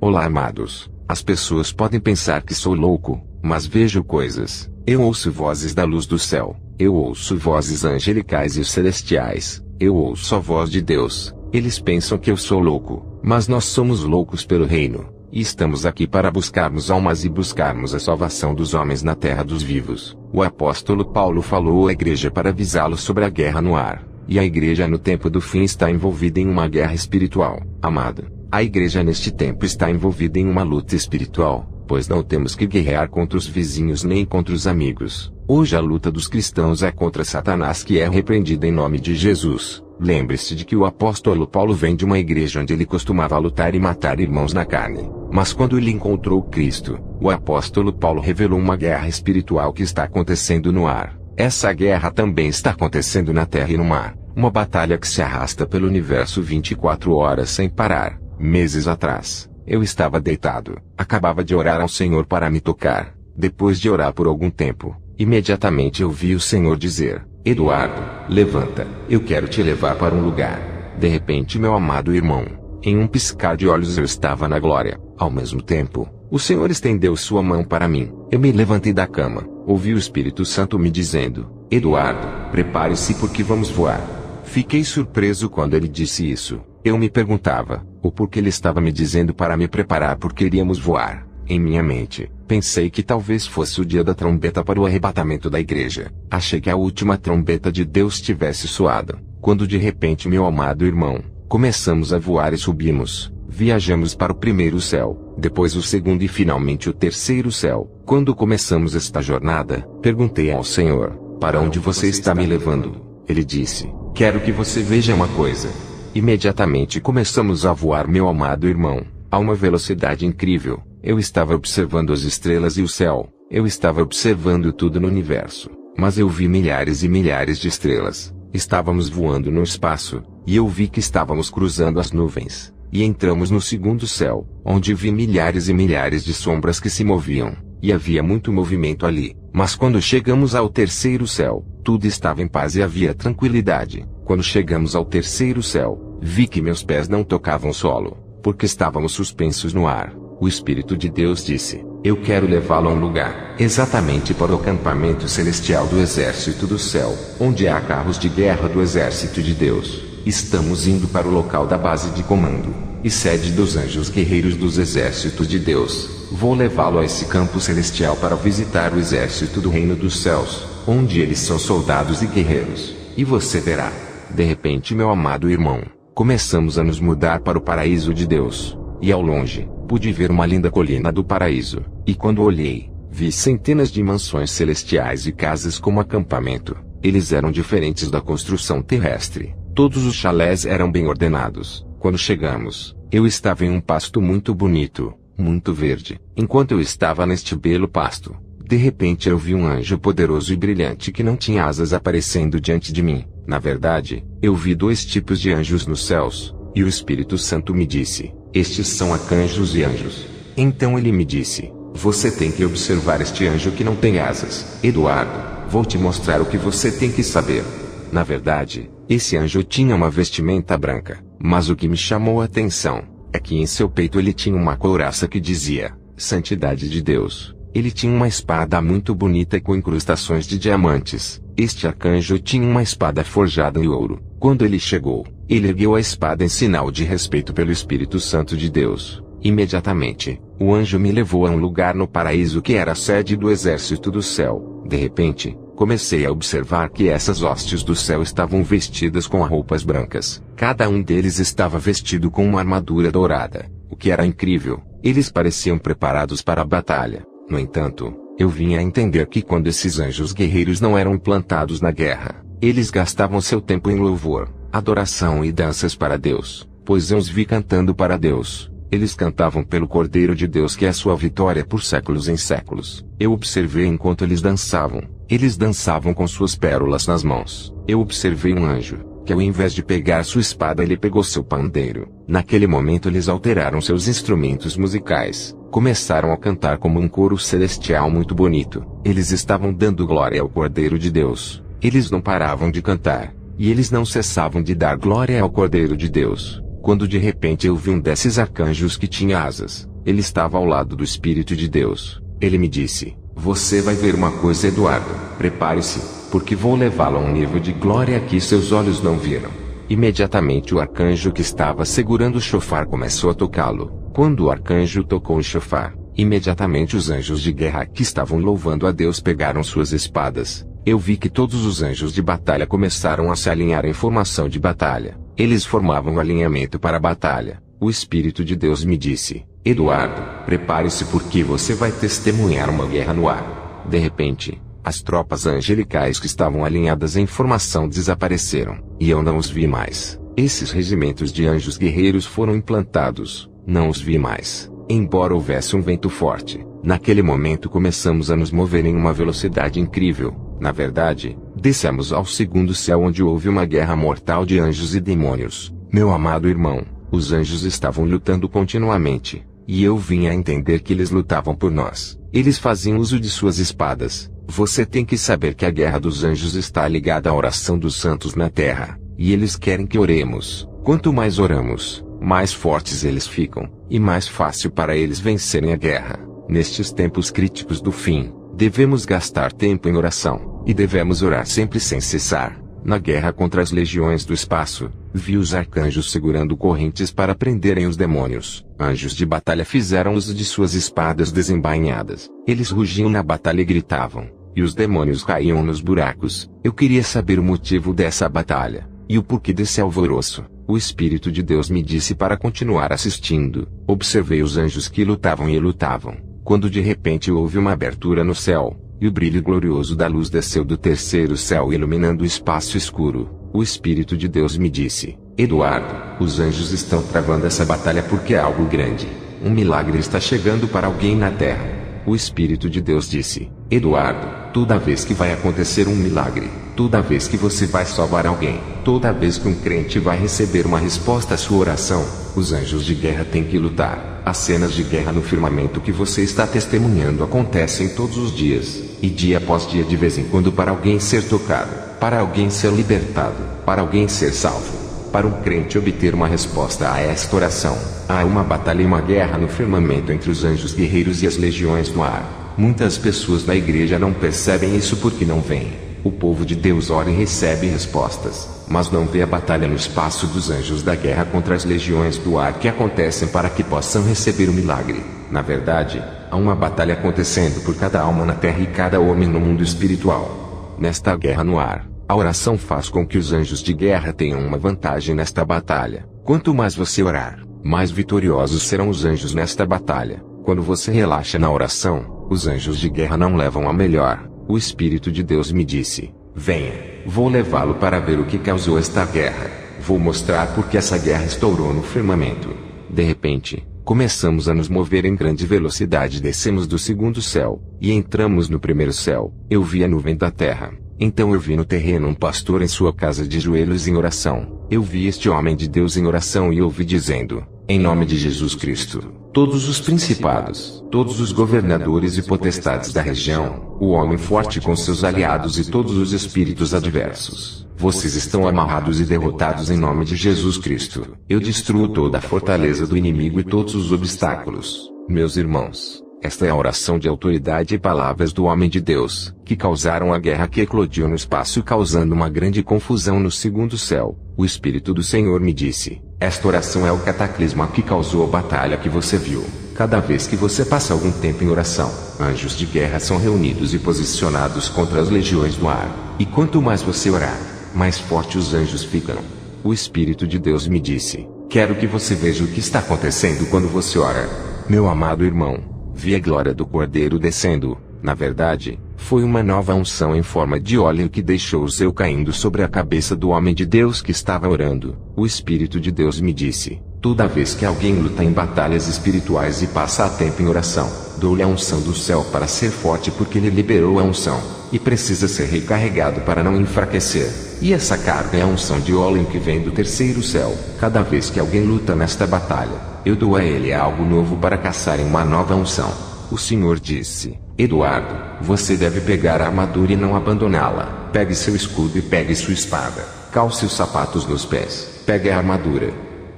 Olá, amados. As pessoas podem pensar que sou louco, mas vejo coisas. Eu ouço vozes da luz do céu. Eu ouço vozes angelicais e celestiais. Eu ouço a voz de Deus. Eles pensam que eu sou louco, mas nós somos loucos pelo reino. E estamos aqui para buscarmos almas e buscarmos a salvação dos homens na terra dos vivos. O apóstolo Paulo falou à igreja para avisá-los sobre a guerra no ar. E a igreja no tempo do fim está envolvida em uma guerra espiritual. Amado, a igreja neste tempo está envolvida em uma luta espiritual, pois não temos que guerrear contra os vizinhos nem contra os amigos. Hoje a luta dos cristãos é contra Satanás, que é repreendido em nome de Jesus. Lembre-se de que o apóstolo Paulo vem de uma igreja onde ele costumava lutar e matar irmãos na carne. Mas quando ele encontrou Cristo, o apóstolo Paulo revelou uma guerra espiritual que está acontecendo no ar. Essa guerra também está acontecendo na terra e no mar. Uma batalha que se arrasta pelo universo 24 horas sem parar. Meses atrás, eu estava deitado. Acabava de orar ao Senhor para me tocar. Depois de orar por algum tempo, imediatamente eu vi o Senhor dizer: Eduardo, levanta, eu quero te levar para um lugar. De repente, meu amado irmão, em um piscar de olhos eu estava na glória. Ao mesmo tempo, o Senhor estendeu sua mão para mim. Eu me levantei da cama, ouvi o Espírito Santo me dizendo: Eduardo, prepare-se porque vamos voar. Fiquei surpreso quando ele disse isso. Eu me perguntava, o porquê ele estava me dizendo para me preparar porque iríamos voar. Em minha mente, pensei que talvez fosse o dia da trombeta para o arrebatamento da igreja. Achei que a última trombeta de Deus tivesse soado, quando de repente, meu amado irmão, começamos a voar e subimos. Viajamos para o primeiro céu, depois o segundo e finalmente o terceiro céu. Quando começamos esta jornada, perguntei ao Senhor: para onde você está me levando? Ele disse: quero que você veja uma coisa. Imediatamente começamos a voar, meu amado irmão, a uma velocidade incrível. Eu estava observando as estrelas e o céu. Eu estava observando tudo no universo. Mas eu vi milhares e milhares de estrelas. Estávamos voando no espaço, e eu vi que estávamos cruzando as nuvens. E entramos no segundo céu, onde vi milhares e milhares de sombras que se moviam. E havia muito movimento ali. Mas quando chegamos ao terceiro céu, tudo estava em paz e havia tranquilidade. Quando chegamos ao terceiro céu, vi que meus pés não tocavam solo, porque estávamos suspensos no ar. O Espírito de Deus disse: eu quero levá-lo a um lugar, exatamente para o acampamento celestial do exército do céu, onde há carros de guerra do exército de Deus. Estamos indo para o local da base de comando e sede dos anjos guerreiros dos exércitos de Deus. Vou levá-lo a esse campo celestial para visitar o exército do reino dos céus, onde eles são soldados e guerreiros. E você verá. De repente, meu amado irmão, começamos a nos mudar para o paraíso de Deus. E ao longe, pude ver uma linda colina do paraíso. E quando olhei, vi centenas de mansões celestiais e casas como acampamento. Eles eram diferentes da construção terrestre. Todos os chalés eram bem ordenados. Quando chegamos, eu estava em um pasto muito bonito, muito verde. Enquanto eu estava neste belo pasto, de repente eu vi um anjo poderoso e brilhante que não tinha asas aparecendo diante de mim. Na verdade, eu vi dois tipos de anjos nos céus, e o Espírito Santo me disse: estes são arcanjos e anjos. Então ele me disse: você tem que observar este anjo que não tem asas. Eduardo, vou te mostrar o que você tem que saber. Na verdade, esse anjo tinha uma vestimenta branca, mas o que me chamou a atenção é que em seu peito ele tinha uma couraça que dizia: Santidade de Deus. Ele tinha uma espada muito bonita com incrustações de diamantes. Este arcanjo tinha uma espada forjada em ouro. Quando ele chegou, ele ergueu a espada em sinal de respeito pelo Espírito Santo de Deus. Imediatamente, o anjo me levou a um lugar no paraíso que era a sede do exército do céu. De repente, comecei a observar que essas hostes do céu estavam vestidas com roupas brancas. Cada um deles estava vestido com uma armadura dourada, o que era incrível. Eles pareciam preparados para a batalha. No entanto, eu vim a entender que quando esses anjos guerreiros não eram implantados na guerra, eles gastavam seu tempo em louvor, adoração e danças para Deus, pois eu os vi cantando para Deus. Eles cantavam pelo Cordeiro de Deus, que é a sua vitória por séculos em séculos. Eu observei enquanto eles dançavam. Eles dançavam com suas pérolas nas mãos. Eu observei um anjo, que ao invés de pegar sua espada ele pegou seu pandeiro. Naquele momento eles alteraram seus instrumentos musicais. Começaram a cantar como um coro celestial muito bonito. Eles estavam dando glória ao Cordeiro de Deus. Eles não paravam de cantar. E eles não cessavam de dar glória ao Cordeiro de Deus. Quando de repente eu vi um desses arcanjos que tinha asas. Ele estava ao lado do Espírito de Deus. Ele me disse: você vai ver uma coisa, Eduardo. Prepare-se, porque vou levá-lo a um nível de glória que seus olhos não viram. Imediatamente o arcanjo que estava segurando o chofar começou a tocá-lo. Quando o arcanjo tocou o chofar, imediatamente os anjos de guerra que estavam louvando a Deus pegaram suas espadas. Eu vi que todos os anjos de batalha começaram a se alinhar em formação de batalha. Eles formavam o alinhamento para a batalha. O Espírito de Deus me disse: Eduardo, prepare-se porque você vai testemunhar uma guerra no ar. De repente, as tropas angelicais que estavam alinhadas em formação desapareceram, e eu não os vi mais. Esses regimentos de anjos guerreiros foram implantados, não os vi mais. Embora houvesse um vento forte, naquele momento começamos a nos mover em uma velocidade incrível. Na verdade, descemos ao segundo céu onde houve uma guerra mortal de anjos e demônios. Meu amado irmão, os anjos estavam lutando continuamente, e eu vinha a entender que eles lutavam por nós. Eles faziam uso de suas espadas. Você tem que saber que a guerra dos anjos está ligada à oração dos santos na terra, e eles querem que oremos. Quanto mais oramos, mais fortes eles ficam, e mais fácil para eles vencerem a guerra. Nestes tempos críticos do fim, devemos gastar tempo em oração, e devemos orar sempre sem cessar. Na guerra contra as legiões do espaço, vi os arcanjos segurando correntes para prenderem os demônios. Anjos de batalha fizeram uso de suas espadas desembainhadas. Eles rugiam na batalha e gritavam, e os demônios caíam nos buracos. Eu queria saber o motivo dessa batalha, e o porquê desse alvoroço. O Espírito de Deus me disse para continuar assistindo. Observei os anjos que lutavam e lutavam, quando de repente houve uma abertura no céu, e o brilho glorioso da luz desceu do terceiro céu iluminando o espaço escuro. O Espírito de Deus me disse: Eduardo, os anjos estão travando essa batalha porque é algo grande. Um milagre está chegando para alguém na terra. O Espírito de Deus disse: Eduardo, toda vez que vai acontecer um milagre, toda vez que você vai salvar alguém, toda vez que um crente vai receber uma resposta à sua oração, os anjos de guerra têm que lutar. As cenas de guerra no firmamento que você está testemunhando acontecem todos os dias, e dia após dia, de vez em quando, para alguém ser tocado, para alguém ser libertado, para alguém ser salvo, para um crente obter uma resposta a esta oração. Há uma batalha e uma guerra no firmamento entre os anjos guerreiros e as legiões do ar. Muitas pessoas na igreja não percebem isso porque não veem. O povo de Deus ora e recebe respostas, mas não vê a batalha no espaço dos anjos da guerra contra as legiões do ar que acontecem para que possam receber o milagre. Na verdade, há uma batalha acontecendo por cada alma na terra e cada homem no mundo espiritual. Nesta guerra no ar, a oração faz com que os anjos de guerra tenham uma vantagem nesta batalha. Quanto mais você orar, mais vitoriosos serão os anjos nesta batalha. Quando você relaxa na oração, os anjos de guerra não levam a melhor. O Espírito de Deus me disse: venha, vou levá-lo para ver o que causou esta guerra. Vou mostrar por que essa guerra estourou no firmamento. De repente, começamos a nos mover em grande velocidade. Descemos do segundo céu, e entramos no primeiro céu. Eu vi a nuvem da terra. Então eu vi no terreno um pastor em sua casa de joelhos em oração. Eu vi este homem de Deus em oração e ouvi dizendo: em nome de Jesus Cristo, todos os principados, todos os governadores e potestades da região, o homem forte com seus aliados e todos os espíritos adversos, vocês estão amarrados e derrotados em nome de Jesus Cristo. Eu destruo toda a fortaleza do inimigo e todos os obstáculos. Meus irmãos, esta é a oração de autoridade e palavras do homem de Deus, que causaram a guerra que eclodiu no espaço, causando uma grande confusão no segundo céu. O Espírito do Senhor me disse: esta oração é o cataclisma que causou a batalha que você viu. Cada vez que você passa algum tempo em oração, anjos de guerra são reunidos e posicionados contra as legiões do ar. E quanto mais você orar, mais forte os anjos ficam. O Espírito de Deus me disse: quero que você veja o que está acontecendo quando você ora. Meu amado irmão, vi a glória do Cordeiro descendo. Na verdade, foi uma nova unção em forma de óleo que deixou o céu caindo sobre a cabeça do homem de Deus que estava orando. O Espírito de Deus me disse: toda vez que alguém luta em batalhas espirituais e passa a tempo em oração, dou-lhe a unção do céu para ser forte, porque ele liberou a unção, e precisa ser recarregado para não enfraquecer. E essa carga é a unção de óleo que vem do terceiro céu. Cada vez que alguém luta nesta batalha, eu dou a ele algo novo para caçar em uma nova unção. O Senhor disse: Eduardo, você deve pegar a armadura e não abandoná-la. Pegue seu escudo e pegue sua espada. Calce os sapatos nos pés. Pegue a armadura.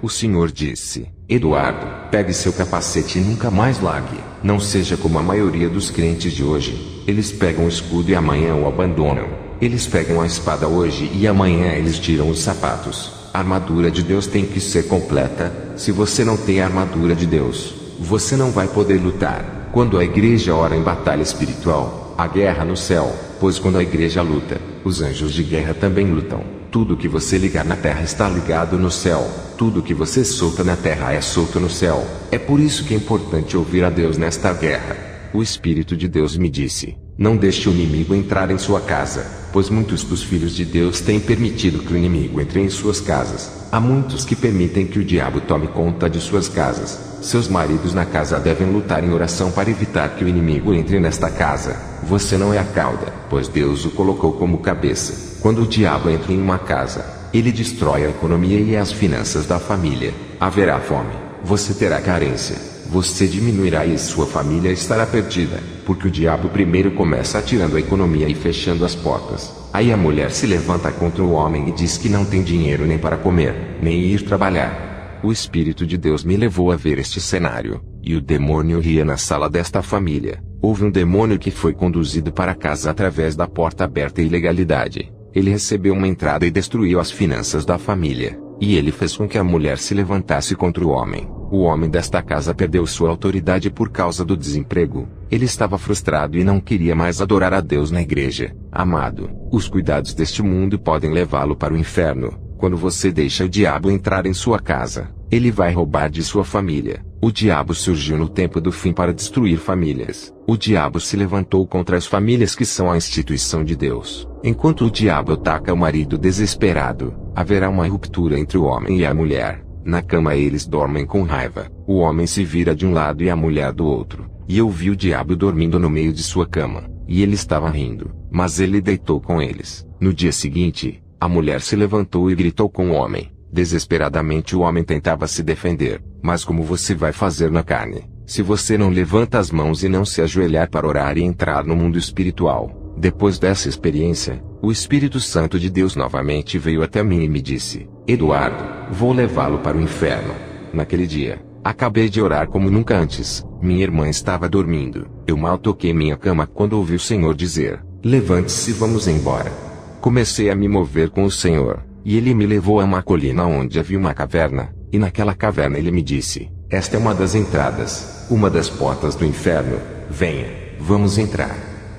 O Senhor disse: Eduardo, pegue seu capacete e nunca mais largue. Não seja como a maioria dos crentes de hoje. Eles pegam o escudo e amanhã o abandonam. Eles pegam a espada hoje e amanhã eles tiram os sapatos. A armadura de Deus tem que ser completa. Se você não tem a armadura de Deus, você não vai poder lutar. Quando a igreja ora em batalha espiritual, há guerra no céu, pois quando a igreja luta, os anjos de guerra também lutam. Tudo que você ligar na terra está ligado no céu. Tudo que você solta na terra é solto no céu. É por isso que é importante ouvir a Deus nesta guerra. O Espírito de Deus me disse: não deixe o inimigo entrar em sua casa, pois muitos dos filhos de Deus têm permitido que o inimigo entre em suas casas. Há muitos que permitem que o diabo tome conta de suas casas. Seus maridos na casa devem lutar em oração para evitar que o inimigo entre nesta casa. Você não é a cauda, pois Deus o colocou como cabeça. Quando o diabo entra em uma casa, ele destrói a economia e as finanças da família. Haverá fome, você terá carência, você diminuirá e sua família estará perdida, porque o diabo primeiro começa atirando a economia e fechando as portas. Aí a mulher se levanta contra o homem e diz que não tem dinheiro nem para comer, nem ir trabalhar. O Espírito de Deus me levou a ver este cenário, e o demônio ria na sala desta família. Houve um demônio que foi conduzido para casa através da porta aberta e ilegalidade. Ele recebeu uma entrada e destruiu as finanças da família, e ele fez com que a mulher se levantasse contra o homem. O homem desta casa perdeu sua autoridade por causa do desemprego. Ele estava frustrado e não queria mais adorar a Deus na igreja. Amado, os cuidados deste mundo podem levá-lo para o inferno. Quando você deixa o diabo entrar em sua casa, ele vai roubar de sua família. O diabo surgiu no tempo do fim para destruir famílias. O diabo se levantou contra as famílias que são a instituição de Deus. Enquanto o diabo ataca o marido desesperado, haverá uma ruptura entre o homem e a mulher. Na cama eles dormem com raiva. O homem se vira de um lado e a mulher do outro. E eu vi o diabo dormindo no meio de sua cama. E ele estava rindo, mas ele deitou com eles. No dia seguinte, a mulher se levantou e gritou com o homem. Desesperadamente o homem tentava se defender. Mas como você vai fazer na carne, se você não levanta as mãos e não se ajoelhar para orar e entrar no mundo espiritual? Depois dessa experiência, o Espírito Santo de Deus novamente veio até mim e me disse: Eduardo, vou levá-lo para o inferno. Naquele dia, acabei de orar como nunca antes. Minha irmã estava dormindo. Eu mal toquei minha cama quando ouvi o Senhor dizer: levante-se e vamos embora. Comecei a me mover com o Senhor, e ele me levou a uma colina onde havia uma caverna, e naquela caverna ele me disse: esta é uma das entradas, uma das portas do inferno. Venha, vamos entrar.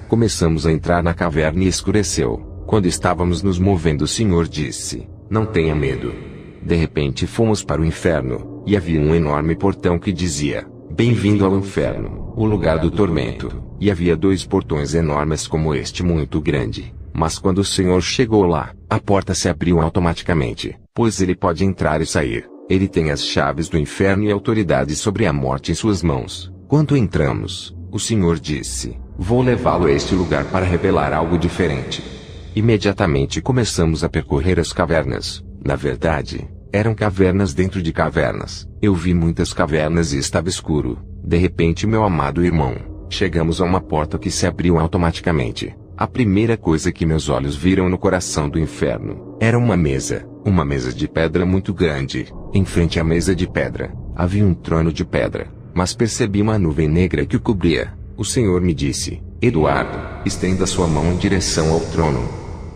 Começamos a entrar na caverna e escureceu. Quando estávamos nos movendo, o Senhor disse: não tenha medo. De repente fomos para o inferno, e havia um enorme portão que dizia: bem-vindo ao inferno, o lugar do tormento. E havia 2 portões enormes como este, muito grande. Mas quando o Senhor chegou lá, a porta se abriu automaticamente, pois ele pode entrar e sair. Ele tem as chaves do inferno e autoridade sobre a morte em suas mãos. Quando entramos, o Senhor disse: vou levá-lo a este lugar para revelar algo diferente. Imediatamente começamos a percorrer as cavernas. Na verdade, eram cavernas dentro de cavernas. Eu vi muitas cavernas e estava escuro. De repente, meu amado irmão, chegamos a uma porta que se abriu automaticamente. A primeira coisa que meus olhos viram no coração do inferno era uma mesa de pedra muito grande. Em frente à mesa de pedra, havia um trono de pedra, mas percebi uma nuvem negra que o cobria. O Senhor me disse: Eduardo, estenda sua mão em direção ao trono.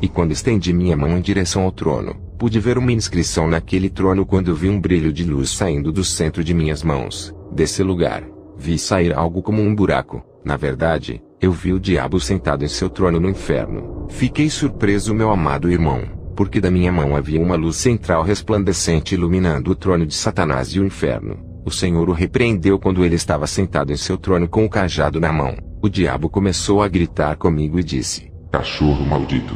E quando estendi minha mão em direção ao trono, pude ver uma inscrição naquele trono. Quando vi um brilho de luz saindo do centro de minhas mãos, desse lugar, vi sair algo como um buraco. Na verdade, eu vi o diabo sentado em seu trono no inferno. Fiquei surpreso, meu amado irmão, porque da minha mão havia uma luz central resplandecente iluminando o trono de Satanás e o inferno. O Senhor o repreendeu quando ele estava sentado em seu trono com o cajado na mão. O diabo começou a gritar comigo e disse: cachorro maldito.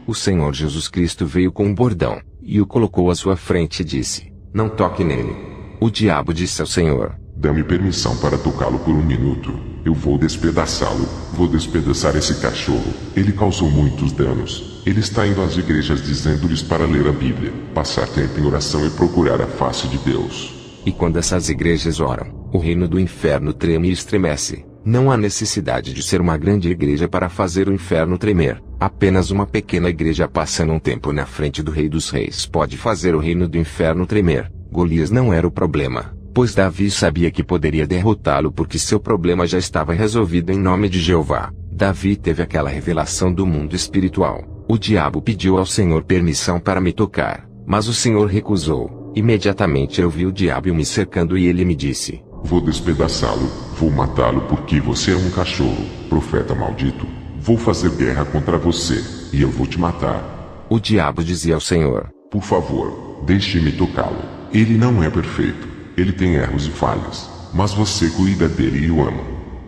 O Senhor Jesus Cristo veio com um bordão, e o colocou à sua frente e disse: não toque nele. O diabo disse ao Senhor: dá-me permissão para tocá-lo por 1 minuto. Eu vou despedaçá-lo, vou despedaçar esse cachorro. Ele causou muitos danos. Ele está indo às igrejas dizendo-lhes para ler a Bíblia, passar tempo em oração e procurar a face de Deus. E quando essas igrejas oram, o reino do inferno treme e estremece. Não há necessidade de ser uma grande igreja para fazer o inferno tremer. Apenas uma pequena igreja passando um tempo na frente do Rei dos Reis pode fazer o reino do inferno tremer. Golias não era o problema, pois Davi sabia que poderia derrotá-lo porque seu problema já estava resolvido em nome de Jeová. Davi teve aquela revelação do mundo espiritual. O diabo pediu ao Senhor permissão para me tocar, mas o Senhor recusou. Imediatamente eu vi o diabo me cercando e ele me disse: Vou despedaçá-lo, vou matá-lo porque você é um cachorro, profeta maldito. Vou fazer guerra contra você, e eu vou te matar. O diabo dizia ao Senhor: Por favor, deixe-me tocá-lo. Ele não é perfeito, ele tem erros e falhas, mas você cuida dele e o ama.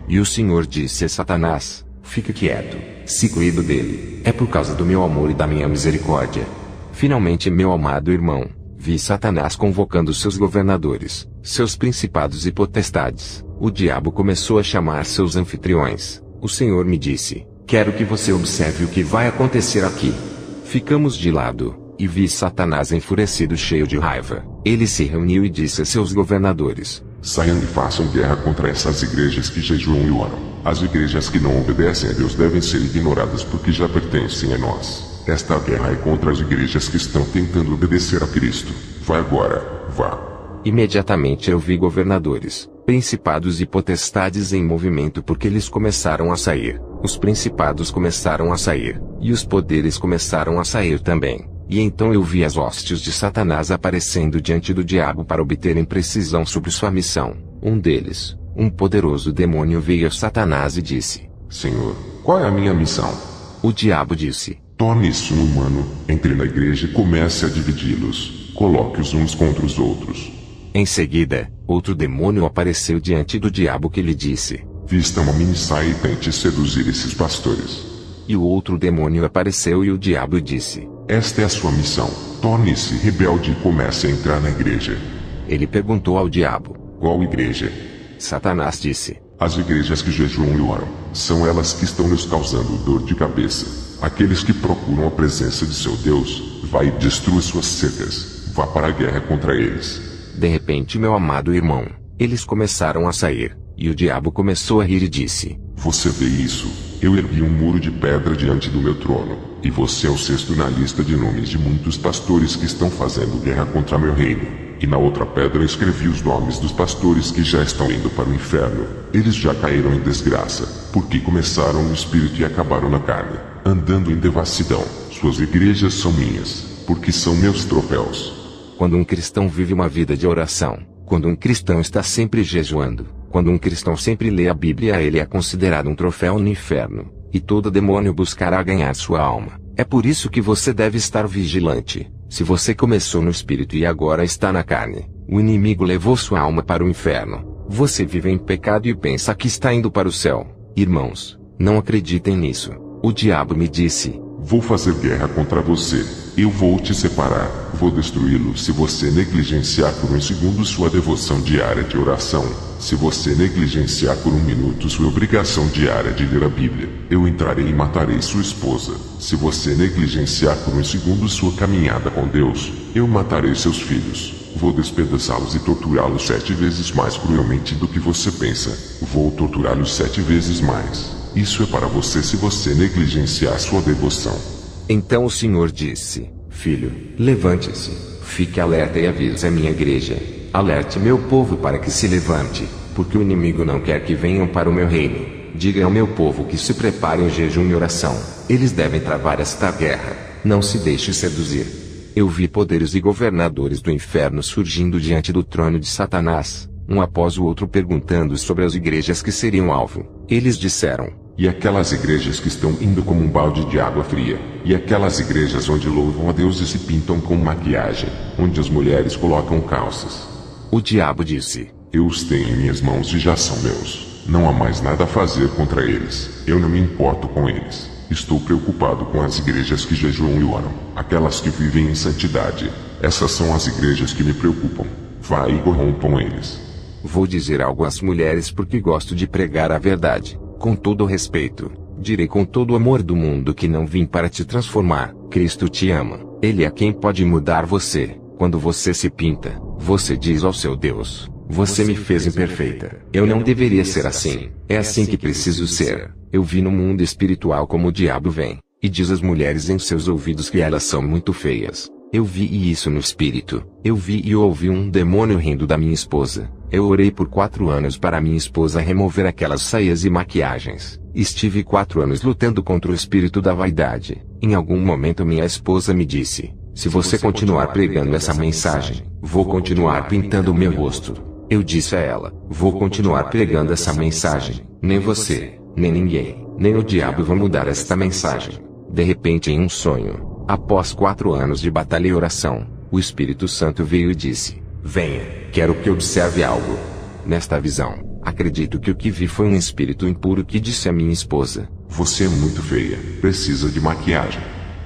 E o Senhor disse a Satanás: Fica quieto, se cuido dele, é por causa do meu amor e da minha misericórdia. Finalmente, meu amado irmão, vi Satanás convocando seus governadores, seus principados e potestades. O diabo começou a chamar seus anfitriões. O Senhor me disse: Quero que você observe o que vai acontecer aqui. Ficamos de lado, e vi Satanás enfurecido, cheio de raiva. Ele se reuniu e disse a seus governadores: Saiam e façam guerra contra essas igrejas que jejuam e oram. As igrejas que não obedecem a Deus devem ser ignoradas porque já pertencem a nós. Esta guerra é contra as igrejas que estão tentando obedecer a Cristo. Vai agora, vá. Imediatamente eu vi governadores, principados e potestades em movimento porque eles começaram a sair. Os principados começaram a sair, e os poderes começaram a sair também. E então eu vi as hostes de Satanás aparecendo diante do diabo para obterem precisão sobre sua missão. Um deles, um poderoso demônio, veio a Satanás e disse: Senhor, qual é a minha missão? O diabo disse: Torne-se um humano, entre na igreja e comece a dividi-los. Coloque-os uns contra os outros. Em seguida, outro demônio apareceu diante do diabo que lhe disse: Vista uma minissaia e tente seduzir esses pastores. E o outro demônio apareceu e o diabo disse: Esta é a sua missão. Torne-se rebelde e comece a entrar na igreja. Ele perguntou ao diabo: Qual igreja? Satanás disse: As igrejas que jejuam e oram. São elas que estão nos causando dor de cabeça. Aqueles que procuram a presença de seu Deus, vá e destrua suas secas. Vá para a guerra contra eles. De repente, meu amado irmão, eles começaram a sair, e o diabo começou a rir e disse: Você vê isso? Eu ergui um muro de pedra diante do meu trono, e você é o sexto na lista de nomes de muitos pastores que estão fazendo guerra contra meu reino. E na outra pedra escrevi os nomes dos pastores que já estão indo para o inferno. Eles já caíram em desgraça, porque começaram no espírito e acabaram na carne, andando em devassidão. Suas igrejas são minhas, porque são meus troféus. Quando um cristão vive uma vida de oração, quando um cristão está sempre jejuando, quando um cristão sempre lê a Bíblia, ele é considerado um troféu no inferno, e todo demônio buscará ganhar sua alma. É por isso que você deve estar vigilante. Se você começou no espírito e agora está na carne, o inimigo levou sua alma para o inferno. Você vive em pecado e pensa que está indo para o céu. Irmãos, não acreditem nisso. O diabo me disse: Vou fazer guerra contra você. Eu vou te separar. Vou destruí-lo se você negligenciar por 1 segundo sua devoção diária de oração. Se você negligenciar por 1 minuto sua obrigação diária de ler a Bíblia, eu entrarei e matarei sua esposa. Se você negligenciar por 1 segundo sua caminhada com Deus, eu matarei seus filhos. Vou despedaçá-los e torturá-los 7 vezes mais cruelmente do que você pensa. Vou torturá-los 7 vezes mais. Isso é para você se você negligenciar sua devoção. Então o Senhor disse: Filho, levante-se, fique alerta e avise a minha igreja. Alerte meu povo para que se levante, porque o inimigo não quer que venham para o meu reino. Diga ao meu povo que se prepare em jejum e oração. Eles devem travar esta guerra. Não se deixe seduzir. Eu vi poderes e governadores do inferno surgindo diante do trono de Satanás, um após o outro, perguntando sobre as igrejas que seriam alvo. Eles disseram: E aquelas igrejas que estão indo como um balde de água fria, e aquelas igrejas onde louvam a Deus e se pintam com maquiagem, onde as mulheres colocam calças. O diabo disse: Eu os tenho em minhas mãos e já são meus. Não há mais nada a fazer contra eles. Eu não me importo com eles. Estou preocupado com as igrejas que jejuam e oram, aquelas que vivem em santidade. Essas são as igrejas que me preocupam. Vá e corrompam eles. Vou dizer algo às mulheres porque gosto de pregar a verdade. Com todo o respeito, direi com todo o amor do mundo que não vim para te transformar. Cristo te ama. Ele é quem pode mudar você. Quando você se pinta, você diz ao seu Deus: Você me fez imperfeita. Eu não deveria ser assim. É assim que preciso ser. Eu vi no mundo espiritual como o diabo vem, e diz às mulheres em seus ouvidos que elas são muito feias. Eu vi isso no espírito. Eu vi e ouvi um demônio rindo da minha esposa. Eu orei por 4 anos para minha esposa remover aquelas saias e maquiagens. Estive 4 anos lutando contra o espírito da vaidade. Em algum momento minha esposa me disse: se você continuar pregando essa mensagem, vou continuar pintando o meu rosto. Eu disse a ela: vou continuar pregando essa mensagem. Nem você, nem ninguém, nem o diabo vão mudar esta mensagem. De repente, em um sonho, após 4 anos de batalha e oração, o Espírito Santo veio e disse: venha, quero que observe algo. Nesta visão, acredito que o que vi foi um espírito impuro que disse à minha esposa: você é muito feia, precisa de maquiagem.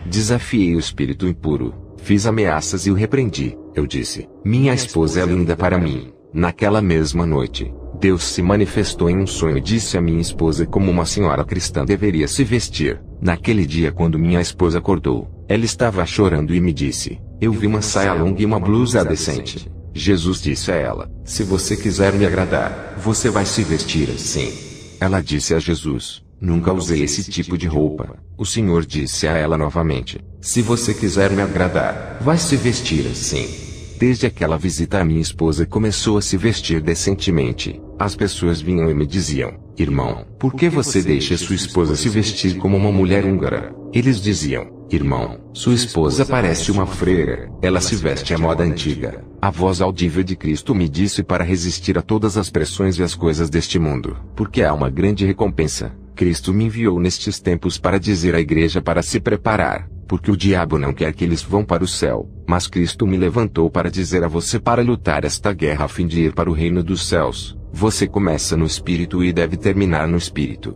Desafiei o espírito impuro, fiz ameaças e o repreendi. Eu disse: minha esposa é linda para mim. Naquela mesma noite, Deus se manifestou em um sonho e disse à minha esposa como uma senhora cristã deveria se vestir. Naquele dia, quando minha esposa acordou, ela estava chorando e me disse: eu vi uma saia longa e uma blusa decente. Jesus disse a ela: se você quiser me agradar, você vai se vestir assim. Ela disse a Jesus: nunca usei esse tipo de roupa. O Senhor disse a ela novamente: se você quiser me agradar, vai se vestir assim. Desde aquela visita, a minha esposa começou a se vestir decentemente. As pessoas vinham e me diziam: irmão, por que você deixa sua esposa se vestir como uma mulher húngara? Eles diziam: irmão, sua esposa parece uma freira, ela se veste à moda antiga. A voz audível de Cristo me disse para resistir a todas as pressões e as coisas deste mundo, porque há uma grande recompensa. Cristo me enviou nestes tempos para dizer à igreja para se preparar, porque o diabo não quer que eles vão para o céu, mas Cristo me levantou para dizer a você para lutar esta guerra a fim de ir para o reino dos céus. Você começa no espírito e deve terminar no espírito.